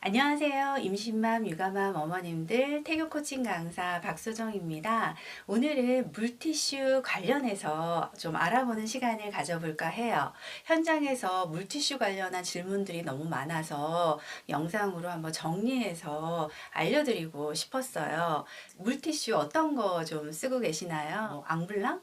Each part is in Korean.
안녕하세요. 임신맘, 육아맘 어머님들 태교 코칭 강사 박소정입니다. 오늘은 물티슈 관련해서 좀 알아보는 시간을 가져볼까 해요. 현장에서 물티슈 관련한 질문들이 너무 많아서 영상으로 한번 정리해서 알려드리고 싶었어요. 물티슈 어떤 거 좀 쓰고 계시나요? 앙블랑?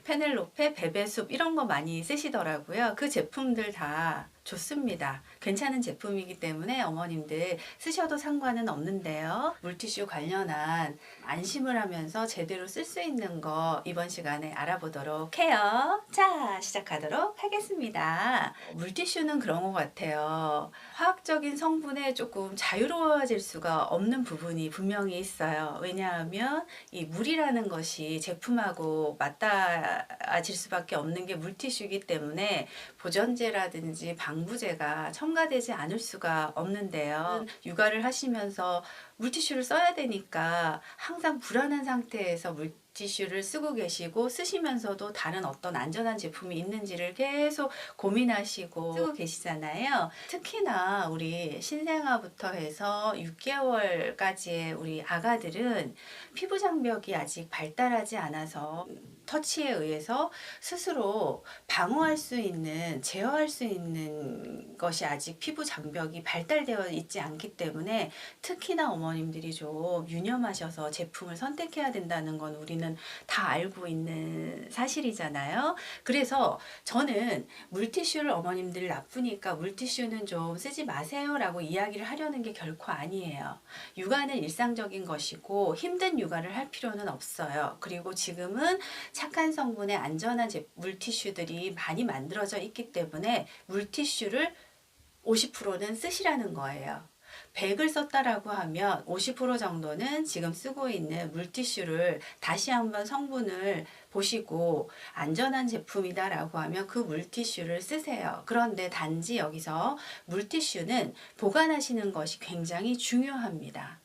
페넬로페, 베베숲 이런 거 많이 쓰시더라고요. 그 제품들 다 좋습니다. 괜찮은 제품이기 때문에 어머님들 쓰셔도 상관은 없는데요. 물티슈 관련한 안심을 하면서 제대로 쓸 수 있는 거 이번 시간에 알아보도록 해요. 자, 시작하도록 하겠습니다. 물티슈는 그런 것 같아요. 화학적인 성분에 조금 자유로워질 수가 없는 부분이 분명히 있어요. 왜냐하면 이 물이라는 것이 제품하고 맞닿아질 수밖에 없는 게 물티슈이기 때문에 보존제라든지 방부제가 첨가되지 않을 수가 없는데요. 육아를 하시면서 물티슈를 써야 되니까 항상 불안한 상태에서 물티슈를 쓰고 계시고 쓰시면서도 다른 어떤 안전한 제품이 있는지를 계속 고민하시고 쓰고 계시잖아요. 특히나 우리 신생아부터 해서 6개월까지의 우리 아가들은 피부 장벽이 아직 발달하지 않아서 터치에 의해서 스스로 방어할 수 있는, 제어할 수 있는 것이 아직 피부 장벽이 발달되어 있지 않기 때문에 특히나 어머님들이 좀 유념하셔서 제품을 선택해야 된다는 건 우리는 다 알고 있는 사실이잖아요. 그래서 저는 물티슈를 어머님들 나쁘니까 물티슈는 좀 쓰지 마세요 라고 이야기를 하려는 게 결코 아니에요. 육아는 일상적인 것이고 힘든 육아를 할 필요는 없어요. 그리고 지금은 착한 성분의 안전한 물티슈들이 많이 만들어져 있기 때문에 물티슈를 50%는 쓰시라는 거예요. 100을 썼다라고 하면 50% 정도는 지금 쓰고 있는 물티슈를 다시 한번 성분을 보시고 안전한 제품이다라고 하면 그 물티슈를 쓰세요. 그런데 단지 여기서 물티슈는 보관하시는 것이 굉장히 중요합니다.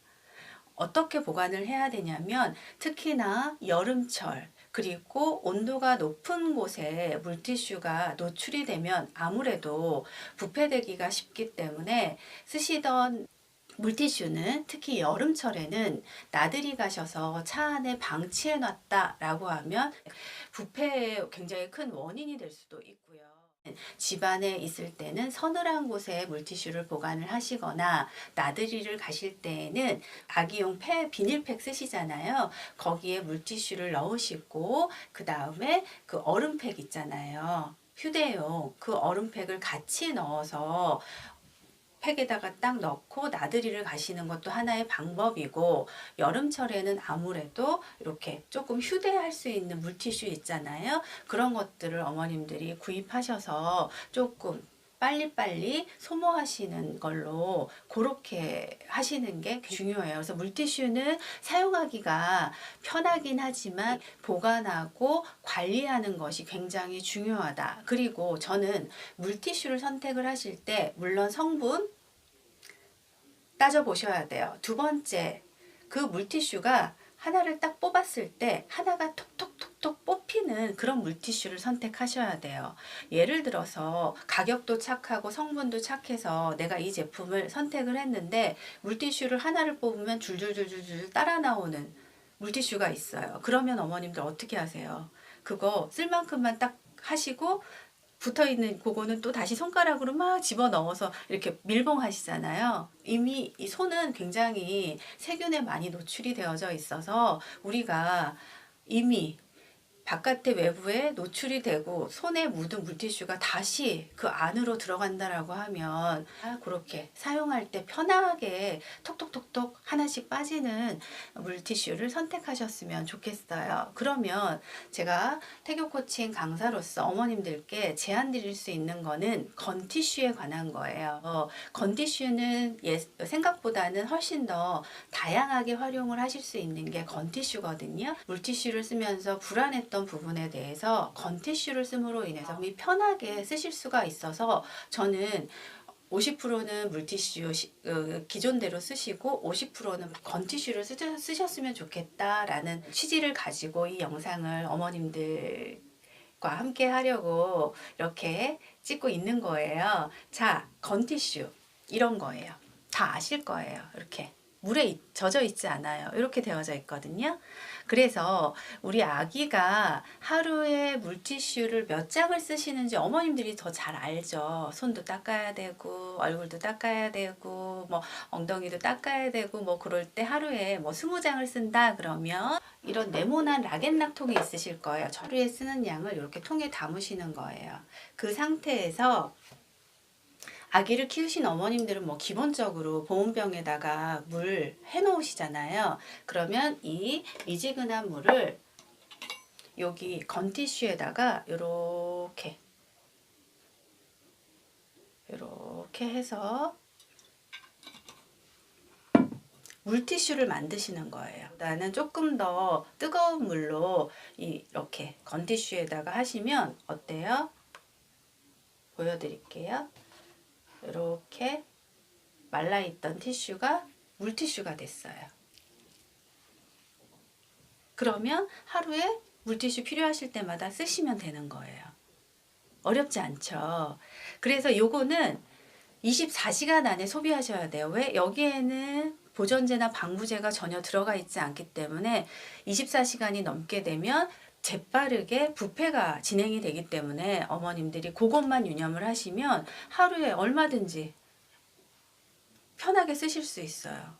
어떻게 보관을 해야 되냐면 특히나 여름철 그리고 온도가 높은 곳에 물티슈가 노출이 되면 아무래도 부패되기가 쉽기 때문에 쓰시던 물티슈는 특히 여름철에는 나들이 가셔서 차 안에 방치해 놨다라고 하면 부패의 굉장히 큰 원인이 될 수도 있고요. 집안에 있을 때는 서늘한 곳에 물티슈를 보관을 하시거나 나들이를 가실 때에는 아기용 비닐팩 쓰시잖아요. 거기에 물티슈를 넣으시고 그 다음에 그 얼음팩 있잖아요. 휴대용 그 얼음팩을 같이 넣어서 팩에다가 딱 넣고 나들이를 가시는 것도 하나의 방법이고 여름철에는 아무래도 이렇게 조금 휴대할 수 있는 물티슈 있잖아요. 그런 것들을 어머님들이 구입하셔서 조금 빨리빨리 소모하시는 걸로 그렇게 하시는 게 중요해요. 그래서 물티슈는 사용하기가 편하긴 하지만 보관하고 관리하는 것이 굉장히 중요하다. 그리고 저는 물티슈를 선택을 하실 때 물론 성분 따져보셔야 돼요. 두 번째, 그 물티슈가 하나를 딱 뽑았을 때 하나가 톡톡톡톡 뽑히는 그런 물티슈를 선택하셔야 돼요. 예를 들어서 가격도 착하고 성분도 착해서 내가 이 제품을 선택을 했는데 물티슈를 하나를 뽑으면 줄줄줄줄줄 따라 나오는 물티슈가 있어요. 그러면 어머님들 어떻게 하세요? 그거 쓸 만큼만 딱 하시고 붙어있는 그거는 또 다시 손가락으로 막 집어넣어서 이렇게 밀봉하시잖아요. 이미 이 손은 굉장히 세균에 많이 노출이 되어져 있어서 우리가 이미 바깥의 외부에 노출이 되고 손에 묻은 물티슈가 다시 그 안으로 들어간다라고 하면 그렇게 사용할 때 편하게 톡톡톡톡 하나씩 빠지는 물티슈를 선택하셨으면 좋겠어요. 그러면 제가 태교 코칭 강사로서 어머님들께 제안 드릴 수 있는 거는 건티슈에 관한 거예요. 건티슈는 생각보다는 훨씬 더 다양하게 활용을 하실 수 있는 게 건티슈거든요. 물티슈를 쓰면서 불안했던 부분에 대해서 건티슈를 씀으로 인해서 편하게 쓰실 수가 있어서 저는 50%는 물티슈 기존대로 쓰시고 50%는 건티슈를 쓰셨으면 좋겠다라는 취지를 가지고 이 영상을 어머님들과 함께 하려고 이렇게 찍고 있는 거예요. 자, 건티슈 이런 거예요. 다 아실 거예요. 이렇게 물에 젖어 있지 않아요. 이렇게 되어져 있거든요. 그래서 우리 아기가 하루에 물티슈를 몇 장을 쓰시는지 어머님들이 더 잘 알죠. 손도 닦아야 되고 얼굴도 닦아야 되고 뭐 엉덩이도 닦아야 되고 뭐 그럴 때 하루에 뭐 20장을 쓴다 그러면 이런 네모난 락앤락 통이 있으실 거예요. 하루에 쓰는 양을 이렇게 통에 담으시는 거예요. 그 상태에서 아기를 키우신 어머님들은 뭐 기본적으로 보온병에다가 물 해놓으시잖아요. 그러면 이 미지근한 물을 여기 건티슈에다가 이렇게 해서 물티슈를 만드시는 거예요. 나는 조금 더 뜨거운 물로 이렇게 건티슈에다가 하시면 어때요? 보여드릴게요. 이렇게 말라있던 티슈가 물티슈가 됐어요. 그러면 하루에 물티슈 필요하실 때마다 쓰시면 되는 거예요. 어렵지 않죠? 그래서 요거는 24시간 안에 소비하셔야 돼요. 왜? 여기에는 보존제나 방부제가 전혀 들어가 있지 않기 때문에 24시간이 넘게 되면 재빠르게 부패가 진행이 되기 때문에 어머님들이 그것만 유념을 하시면 하루에 얼마든지 편하게 쓰실 수 있어요.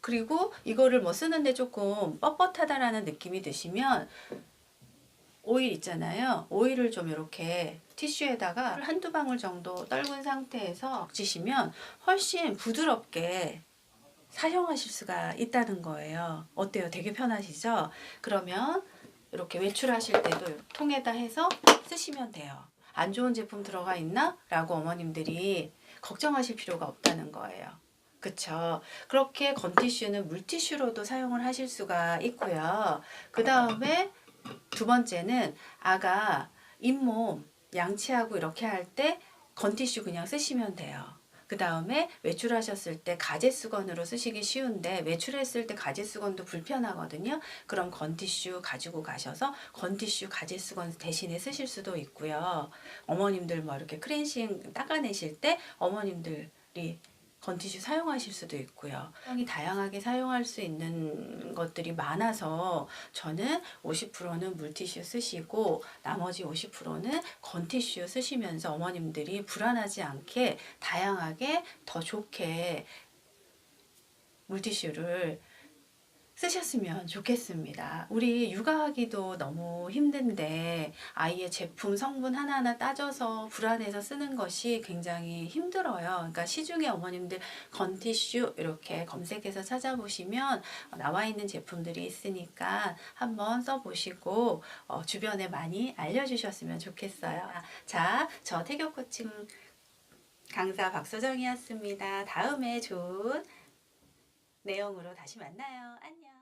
그리고 이거를 뭐 쓰는데 조금 뻣뻣하다라는 느낌이 드시면 오일 있잖아요. 오일을 좀 이렇게 티슈에다가 한두 방울 정도 떨군 상태에서 적시시면 훨씬 부드럽게 사용하실 수가 있다는 거예요. 어때요? 되게 편하시죠? 그러면 이렇게 외출하실 때도 통에다 해서 쓰시면 돼요. 안 좋은 제품 들어가 있나? 라고 어머님들이 걱정하실 필요가 없다는 거예요. 그쵸? 그렇게 건티슈는 물티슈로도 사용을 하실 수가 있고요. 그 다음에 두 번째는 아가 잇몸 양치하고 이렇게 할 때 건티슈 그냥 쓰시면 돼요. 그 다음에 외출하셨을 때 가제수건으로 쓰시기 쉬운데 외출했을 때 가제수건도 불편하거든요. 그럼 건티슈 가지고 가셔서 건티슈 가제수건 대신에 쓰실 수도 있고요. 어머님들 뭐 이렇게 클렌싱 닦아내실 때 어머님들이 건티슈 사용하실 수도 있고요. 굉장히 다양하게 사용할 수 있는 것들이 많아서 저는 50%는 물티슈 쓰시고 나머지 50%는 건티슈 쓰시면서 어머님들이 불안하지 않게 다양하게 더 좋게 물티슈를 쓰셨으면 좋겠습니다. 우리 육아하기도 너무 힘든데 아이의 제품 성분 하나하나 따져서 불안해서 쓰는 것이 굉장히 힘들어요. 그러니까 시중에 어머님들 건티슈 이렇게 검색해서 찾아보시면 나와 있는 제품들이 있으니까 한번 써보시고 주변에 많이 알려주셨으면 좋겠어요. 자, 저 태교 코칭 강사 박소정이었습니다. 다음에 좋은 내용으로 다시 만나요. 안녕.